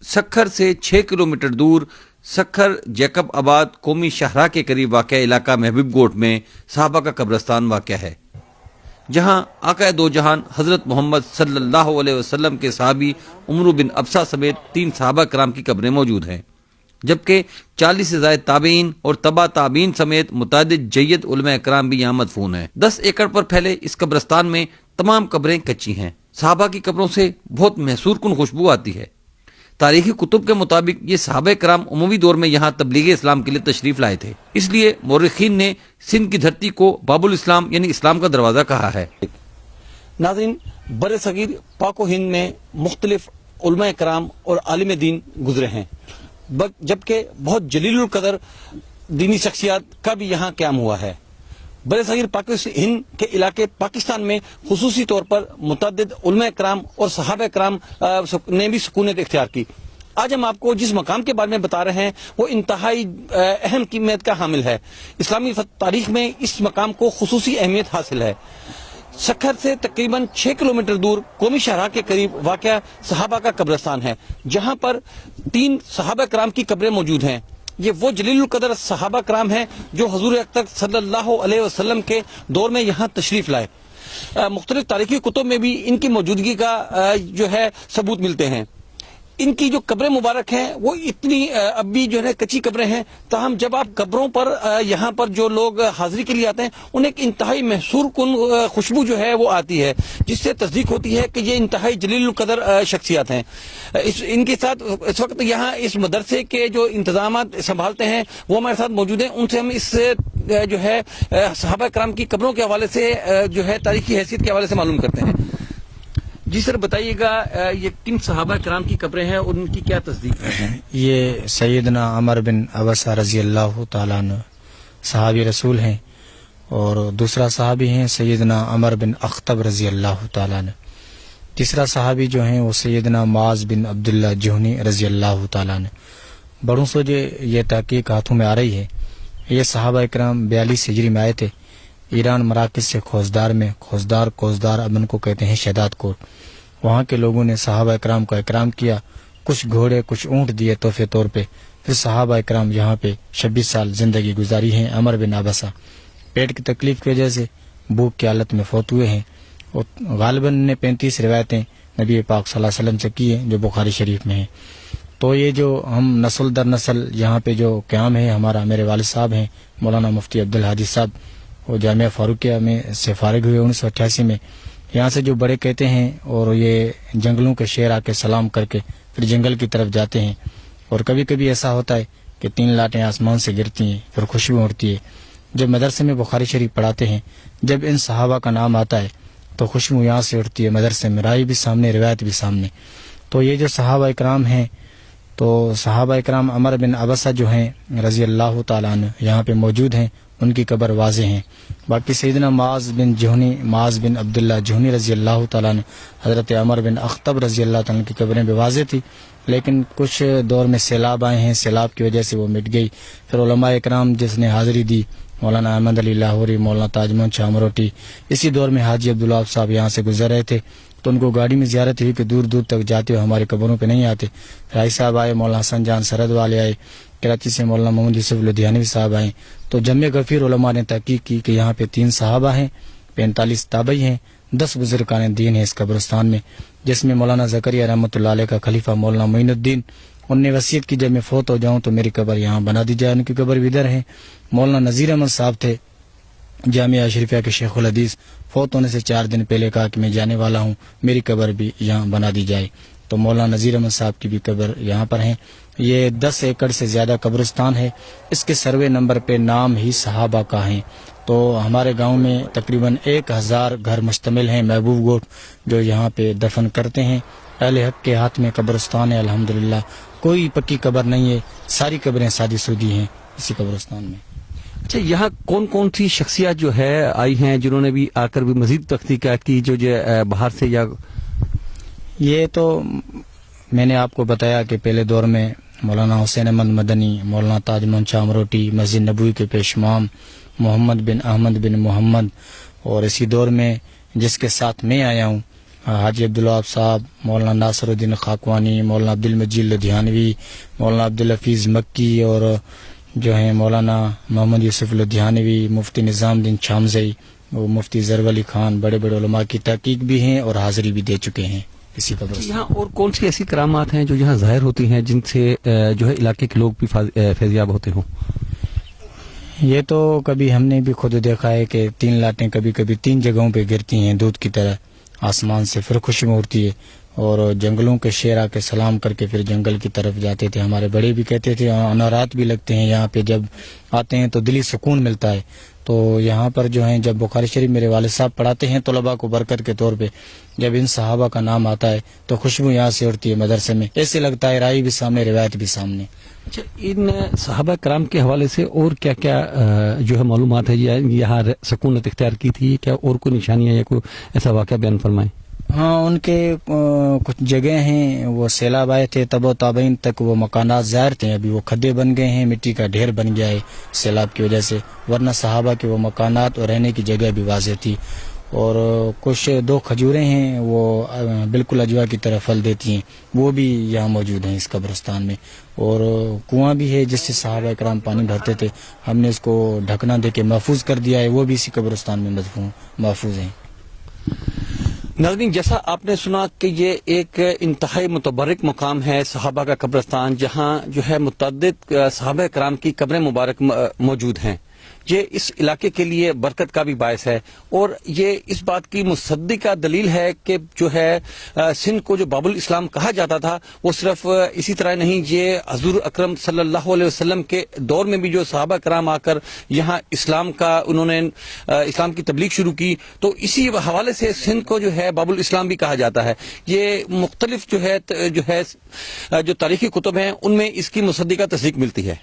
سکھر سے 6 کلومیٹر دور سکھر جیکب آباد قومی شاہراہ کے قریب واقع علاقہ محبوب گوٹ میں صحابہ کا قبرستان واقع ہے، جہاں آقا دو جہان حضرت محمد صلی اللہ علیہ وسلم کے صحابی عمرو بن ابسہ سمیت 3 صحابہ کرام کی قبریں موجود ہیں، جبکہ 40 سے زائد تابعین اور تبع تابعین سمیت متعدد جید علماء کرام بھی یہاں مدفون ہیں۔ 10 ایکڑ پر پھیلے اس قبرستان میں تمام قبریں کچی ہیں۔ صحابہ کی قبروں سے بہت محصور کن خوشبو آتی ہے۔ تاریخی کتب کے مطابق یہ صحابہ کرام عمومی دور میں یہاں تبلیغ اسلام کے لیے تشریف لائے تھے، اس لیے مورخین نے سندھ کی دھرتی کو باب الاسلام یعنی اسلام کا دروازہ کہا ہے۔ ناظرین، بر صغیر پاک و ہند میں مختلف علماء کرام اور عالم دین گزرے ہیں، جبکہ بہت جلیل القدر دینی شخصیات کا بھی یہاں قیام ہوا ہے۔ بر صغیر پاک ہند کے علاقے پاکستان میں خصوصی طور پر متعدد علماء کرام اور صحابہ کرام نے بھی سکونت اختیار کی۔ آج ہم آپ کو جس مقام کے بارے میں بتا رہے ہیں وہ انتہائی اہم قیمت کا حامل ہے۔ اسلامی تاریخ میں اس مقام کو خصوصی اہمیت حاصل ہے۔ سکھر سے تقریباً 6 کلومیٹر دور قومی شاہراہ کے قریب واقع صحابہ کا قبرستان ہے، جہاں پر 3 صحابہ کرام کی قبریں موجود ہیں۔ یہ وہ جلیل القدر صحابہ کرام ہیں جو حضور اکرم صلی اللہ علیہ وسلم کے دور میں یہاں تشریف لائے۔ مختلف تاریخی کتب میں بھی ان کی موجودگی کا جو ہے ثبوت ملتے ہیں۔ ان کی جو قبریں مبارک ہیں وہ اتنی اب بھی جو ہے کچی قبریں ہیں، تاہم جب آپ قبروں پر یہاں پر جو لوگ حاضری کے لیے آتے ہیں انہیں ایک انتہائی محصور کن خوشبو جو ہے وہ آتی ہے، جس سے تصدیق ہوتی ہے کہ یہ انتہائی جلیل القدر شخصیات ہیں۔ ان کے ساتھ اس وقت یہاں اس مدرسے کے جو انتظامات سنبھالتے ہیں وہ ہمارے ساتھ موجود ہیں، ان سے ہم اس جو ہے صحابہ کرام کی قبروں کے حوالے سے جو ہے تاریخی حیثیت کے حوالے سے معلوم کرتے ہیں۔ جی سر، بتائیے گا یہ کن صحابہ کرام کی قبریں ہیں اور ان کی کیا تصدیق ہے؟ یہ سیدنا عمر بن ابسہ رضی اللہ تعالیٰ عنہ صحابی رسول ہیں، اور دوسرا صحابی ہیں سیدنا عمر بن اخطب رضی اللہ تعالیٰ عنہ۔ تیسرا صحابی جو ہیں وہ سیدنا معاذ بن عبداللہ جہنی رضی اللہ تعالیٰ عنہ۔ بڑوں سے جو یہ تحقیق ہاتھوں میں آ رہی ہے، یہ صحابہ اکرام 42 ہجری میں آئے تھے ایران مراکز سے کوزدار اب ان کو کہتے ہیں شہداد کوٹ۔ وہاں کے لوگوں نے صحابہ اکرام کا اکرام کیا، کچھ گھوڑے کچھ اونٹ دیے تحفے طور پہ۔ پھر صحابہ اکرام یہاں پہ 26 سال زندگی گزاری ہیں۔ عمر بن ابسہ پیٹ کی تکلیف کی وجہ سے بھوک کی حالت میں فوت ہوئے ہیں، اور غالباً نے 35 روایتیں نبی پاک صلی اللہ علیہ وسلم سے کی ہیں جو بخاری شریف میں ہیں۔ تو یہ جو ہم نسل در نسل یہاں پہ جو قیام ہے ہمارا، میرے والد صاحب ہیں مولانا مفتی عبدالحادی صاحب، وہ جامعہ فاروقیہ میں سے فارغ ہوئے 1988 میں۔ یہاں سے جو بڑے کہتے ہیں، اور یہ جنگلوں کے شیر آ کے سلام کر کے پھر جنگل کی طرف جاتے ہیں، اور کبھی کبھی ایسا ہوتا ہے کہ 3 لاٹیں آسمان سے گرتی ہیں، پھر خوشبو اڑتی ہے۔ جب مدرسے میں بخاری شریف پڑھاتے ہیں، جب ان صحابہ کا نام آتا ہے تو خوشبو یہاں سے اڑتی ہے، مدرسے میں رائے بھی سامنے، روایت بھی سامنے۔ تو یہ جو صحابہ اکرام ہیں، تو صحابہ اکرام عمر بن ابسہ جو ہیں رضی اللہ تعالیٰ عنہ یہاں پہ موجود ہیں، ان کی قبر واضح ہیں۔ باقی سیدنا معاذ بن عبداللہ جہنی رضی اللہ تعالیٰ عنہ، حضرت عمر بن اخطب رضی اللہ تعالیٰ عنہ کی قبریں بھی واضح تھی، لیکن کچھ دور میں سیلاب آئے ہیں، سیلاب کی وجہ سے وہ مٹ گئی۔ پھر علماء اکرام جس نے حاضری دی، مولانا احمد علی لاہوری، مولانا تاج محمد شاہ مروٹی، اسی دور میں حاجی عبداللہ صاحب یہاں سے گزر رہے تھے، تو ان کو گاڑی میں زیارت ہوئی کہ دور دور تک جاتے ہوئے ہماری قبروں پہ نہیں آتے۔ رائی صاحب آئے، مولانا حسن جان سرد والے آئے، کراچی سے مولانا محمد یوسف لدھیانوی صاحب آئے۔ تو جمع غفیر علماء نے تحقیق کی کہ یہاں پہ 3 صحابہ ہیں، 45 تابعی ہیں، 10 بزرگان دین ہیں اس قبرستان میں، جس میں مولانا زکریا رحمۃ اللہ علیہ کا خلیفہ مولانا معین الدین، ان نے وصیت کی جب میں فوت ہو جاؤں تو میری قبر یہاں بنا دی جائے، ان کی قبر بھی ادھر ہے۔ مولانا نذیر احمد صاحب تھے جامعہ اشرفیہ کے شیخ الحدیث، فوت ہونے سے 4 دن پہلے کہا کہ میں جانے والا ہوں، میری قبر بھی یہاں بنا دی جائے، تو مولانا نذیر احمد صاحب کی بھی قبر یہاں پر ہیں۔ یہ 10 ایکڑ سے زیادہ قبرستان ہے، اس کے سروے نمبر پہ نام ہی صحابہ کا ہیں۔ تو ہمارے گاؤں میں تقریباً 1000 گھر مشتمل ہیں محبوب گوٹ، جو یہاں پہ دفن کرتے ہیں۔ اہل حق کے ہاتھ میں قبرستان ہے الحمدللہ، کوئی پکی قبر نہیں ہے، ساری قبریں سادی سودی ہیں اسی قبرستان میں۔ اچھا، یہاں کون کون سی شخصیات جو ہے آئی ہیں جنہوں نے بھی آ کر بھی مزید تحقیقات کی جو باہر سے؟ یا یہ تو میں نے آپ کو بتایا کہ پہلے دور میں مولانا حسین احمد مدنی، مولانا تاج محمد شاہ مروٹی، مسجد نبوی کے پیشمام محمد بن احمد بن محمد، اور اسی دور میں جس کے ساتھ میں آیا ہوں حاجی عبدالوہاب صاحب، مولانا ناصر الدین خاکوانی، مولانا عبدالمجید لدھیانوی، مولانا عبدالحفیظ مکی اور جو ہیں مولانا محمد یوسف لدھیانوی، مفتی نظام الدین چھامزئی، وہ مفتی ظفر علی خان، بڑے بڑے علماء کی تحقیق بھی ہیں اور حاضری بھی دے چکے ہیں اسی قبرستان۔ یہاں اور کون سی ایسی کرامات ہیں جو یہاں ظاہر ہوتی ہیں جن سے جو ہے علاقے کے لوگ بھی فیضیاب ہوتے ہوں؟ یہ تو کبھی ہم نے بھی خود دیکھا ہے کہ 3 لاٹیں کبھی کبھی 3 جگہوں پہ گرتی ہیں دودھ کی طرح آسمان سے، پھر خوشبو اڑتی ہے، اور جنگلوں کے شیر آ کے سلام کر کے پھر جنگل کی طرف جاتے تھے۔ ہمارے بڑے بھی کہتے تھے انوارات بھی لگتے ہیں یہاں پہ، جب آتے ہیں تو دلی سکون ملتا ہے۔ تو یہاں پر جو ہیں جب بخاری شریف میرے والد صاحب پڑھاتے ہیں طلباء کو برکت کے طور پہ، جب ان صحابہ کا نام آتا ہے تو خوشبو یہاں سے اڑتی ہے مدرسے میں، ایسے لگتا ہے رائی بھی سامنے، روایت بھی سامنے۔ اچھا، ان صحابہ کرام کے حوالے سے اور کیا کیا جو ہے معلومات ہے؟ یہاں سکونت اختیار کی تھی کیا، اور کوئی نشانیاں یا کوئی ایسا واقعہ بیان فرمائیں؟ ہاں، ان کے کچھ جگہ ہیں، وہ سیلاب آئے تھے تب و تابعین تک وہ مکانات ظاہر تھے، ابھی وہ کھڈے بن گئے ہیں، مٹی کا ڈھیر بن گیا ہے سیلاب کی وجہ سے، ورنہ صحابہ کے وہ مکانات اور رہنے کی جگہ بھی واضح تھی۔ اور کچھ 2 کھجوریں ہیں وہ بالکل اجوا کی طرح پھل دیتی ہیں، وہ بھی یہاں موجود ہیں اس قبرستان میں۔ اور کنواں بھی ہے جس سے صحابہ کرام پانی بھرتے تھے، ہم نے اس کو ڈھکنا دے کے محفوظ کر دیا ہے، وہ بھی اسی قبرستان میں محفوظ ہیں۔ ناظرین، جیسا آپ نے سنا کہ یہ ایک انتہائی متبرک مقام ہے صحابہ کا قبرستان، جہاں جو ہے متعدد صحابہ کرام کی قبریں مبارک موجود ہیں۔ یہ اس علاقے کے لیے برکت کا بھی باعث ہے، اور یہ اس بات کی مصدقہ دلیل ہے کہ جو ہے سندھ کو جو باب الاسلام کہا جاتا تھا وہ صرف اسی طرح نہیں، یہ حضور اکرم صلی اللہ علیہ وسلم کے دور میں بھی جو صحابہ کرام آ کر یہاں انہوں نے اسلام کی تبلیغ شروع کی، تو اسی حوالے سے سندھ کو جو ہے باب الاسلام بھی کہا جاتا ہے۔ یہ مختلف جو تاریخی کتب ہیں ان میں اس کی مصدقہ تصدیق ملتی ہے۔